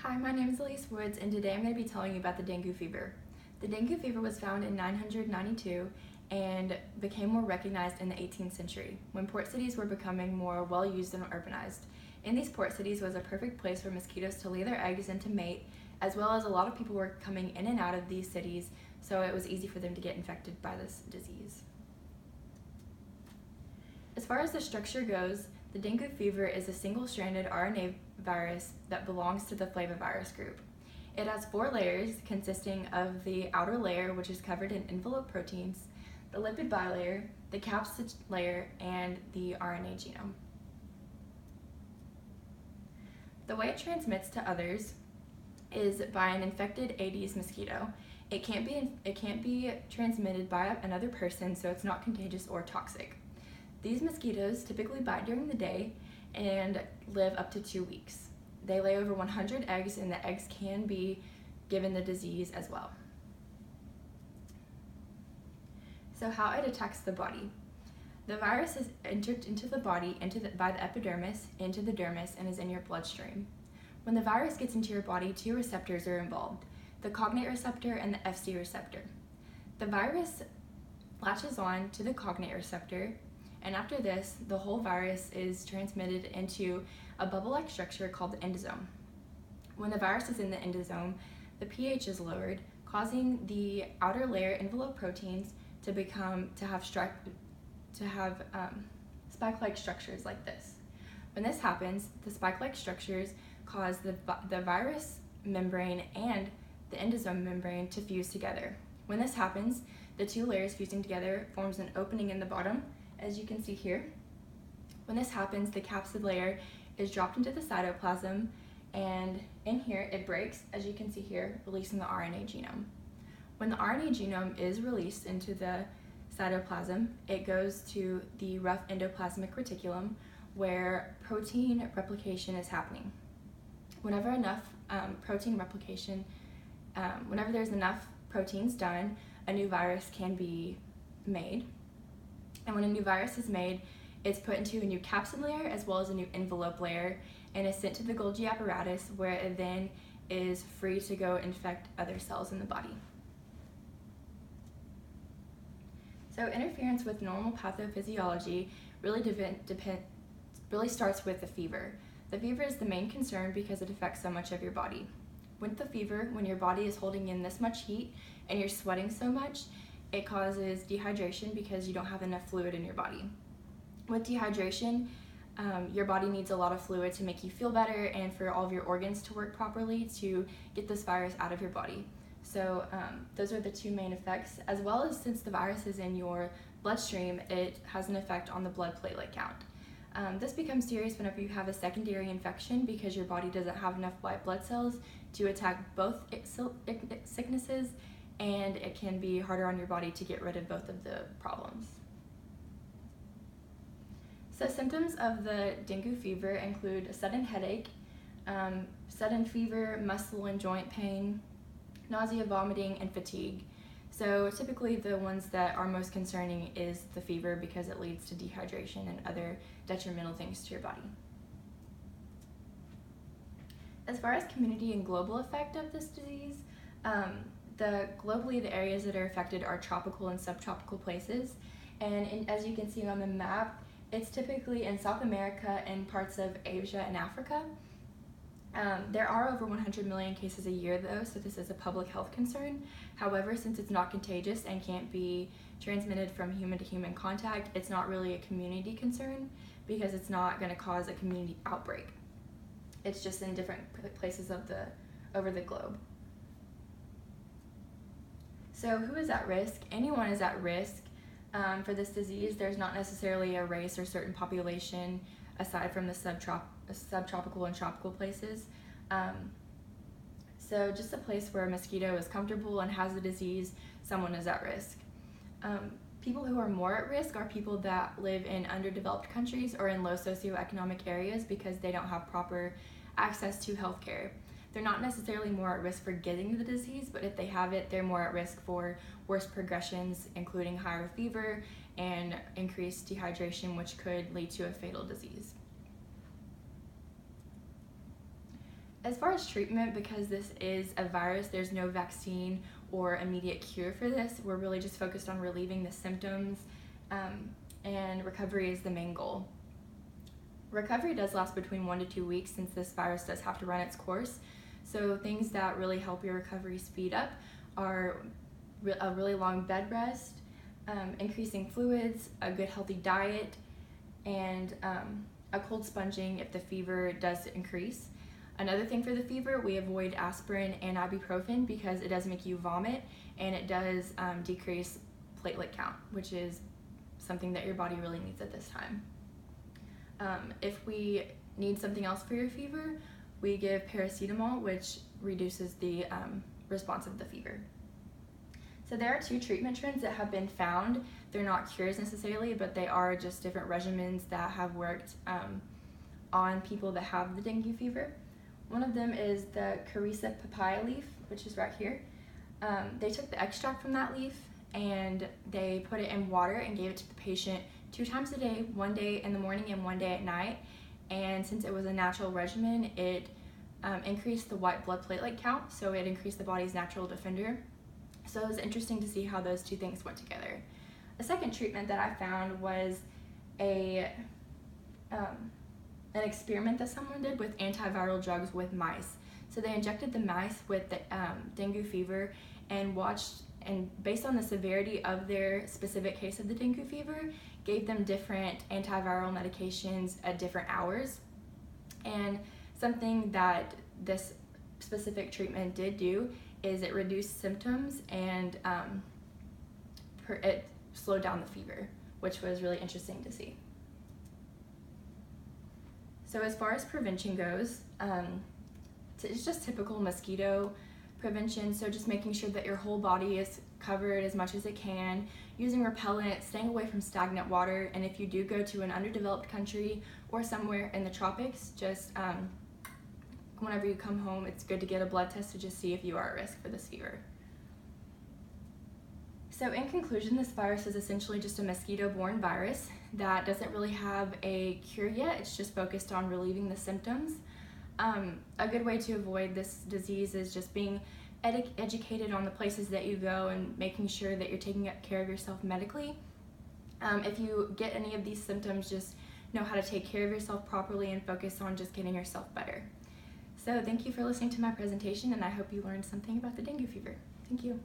Hi, my name is Elise Woods, and today I'm going to be telling you about the dengue fever. The dengue fever was found in 992 and became more recognized in the 18th century, when port cities were becoming more well-used and urbanized. In these port cities was a perfect place for mosquitoes to lay their eggs and to mate, as well as a lot of people were coming in and out of these cities, so it was easy for them to get infected by this disease. As far as the structure goes, the dengue fever is a single-stranded RNA virus that belongs to the flavivirus group. It has 4 layers consisting of the outer layer, which is covered in envelope proteins, the lipid bilayer, the capsid layer, and the RNA genome. The way it transmits to others is by an infected Aedes mosquito. It can't be transmitted by another person, so it's not contagious or toxic. These mosquitoes typically bite during the day and live up to 2 weeks. They lay over 100 eggs, and the eggs can be given the disease as well. So how it attacks the body. The virus is entered into the body by the epidermis, into the dermis, and is in your bloodstream. When the virus gets into your body, 2 receptors are involved, the cognate receptor and the Fc receptor. The virus latches on to the cognate receptor, and after this, the whole virus is transmitted into a bubble-like structure called the endosome. When the virus is in the endosome, the pH is lowered, causing the outer layer envelope proteins to have spike-like structures like this. When this happens, the spike-like structures cause the virus membrane and the endosome membrane to fuse together. When this happens, the 2 layers fusing together forms an opening in the bottom, as you can see here. When this happens, the capsid layer is dropped into the cytoplasm, and in here it breaks, as you can see here, releasing the RNA genome. When the RNA genome is released into the cytoplasm, it goes to the rough endoplasmic reticulum, where protein replication is happening. Whenever there's enough proteins done, a new virus can be made. And when a new virus is made, it's put into a new capsid layer as well as a new envelope layer, and is sent to the Golgi apparatus, where it then is free to go infect other cells in the body. So interference with normal pathophysiology really starts with the fever. The fever is the main concern because it affects so much of your body. With the fever, when your body is holding in this much heat and you're sweating so much, it causes dehydration because you don't have enough fluid in your body. With dehydration, your body needs a lot of fluid to make you feel better and for all of your organs to work properly to get this virus out of your body. So those are the 2 main effects, as well as since the virus is in your bloodstream, it has an effect on the blood platelet count. This becomes serious whenever you have a secondary infection because your body doesn't have enough white blood cells to attack both sicknesses, and it can be harder on your body to get rid of both of the problems. So symptoms of the dengue fever include a sudden headache, sudden fever, muscle and joint pain, nausea, vomiting, and fatigue. So typically the ones that are most concerning is the fever because it leads to dehydration and other detrimental things to your body. As far as community and global effect of this disease, globally the areas that are affected are tropical and subtropical places, and as you can see on the map, it's typically in South America and parts of Asia and Africa. There are over 100 million cases a year though, so this is a public health concern. However, since it's not contagious and can't be transmitted from human to human contact, it's not really a community concern because it's not going to cause a community outbreak. It's just in different places over the globe. So who is at risk? Anyone is at risk for this disease. There's not necessarily a race or certain population aside from the subtropical and tropical places. So just a place where a mosquito is comfortable and has the disease, someone is at risk. People who are more at risk are people that live in underdeveloped countries or in low socioeconomic areas because they don't have proper access to healthcare. They're not necessarily more at risk for getting the disease, but if they have it, they're more at risk for worse progressions, including higher fever and increased dehydration, which could lead to a fatal disease. As far as treatment, because this is a virus, there's no vaccine or immediate cure for this. We're really just focused on relieving the symptoms, and recovery is the main goal. Recovery does last between 1 to 2 weeks since this virus does have to run its course. So things that really help your recovery speed up are a really long bed rest, increasing fluids, a good healthy diet, and a cold sponging if the fever does increase. Another thing for the fever, we avoid aspirin and ibuprofen because it does make you vomit and it does decrease platelet count, which is something that your body really needs at this time. If we need something else for your fever, we give paracetamol, which reduces the response of the fever. So there are 2 treatment trends that have been found. They're not cures necessarily, but they are just different regimens that have worked on people that have the dengue fever. One of them is the Carissa papaya leaf, which is right here. They took the extract from that leaf and they put it in water and gave it to the patient 2 times a day, 1 day in the morning and 1 day at night. And since it was a natural regimen, it increased the white blood platelet count, so it increased the body's natural defender. So it was interesting to see how those 2 things went together. A second treatment that I found was an experiment that someone did with antiviral drugs with mice. So they injected the mice with the dengue fever and based on the severity of their specific case of the dengue fever, gave them different antiviral medications at different hours. And something that this specific treatment did do is it reduced symptoms and it slowed down the fever, which was really interesting to see. So as far as prevention goes, it's just typical mosquito prevention, so just making sure that your whole body is covered as much as it can, using repellent, staying away from stagnant water, and if you do go to an underdeveloped country or somewhere in the tropics, just whenever you come home, it's good to get a blood test to just see if you are at risk for this fever. So in conclusion, this virus is essentially just a mosquito-borne virus that doesn't really have a cure yet. It's just focused on relieving the symptoms. A good way to avoid this disease is just being educated on the places that you go and making sure that you're taking care of yourself medically. If you get any of these symptoms, just know how to take care of yourself properly and focus on just getting yourself better. So thank you for listening to my presentation, and I hope you learned something about the dengue fever. Thank you.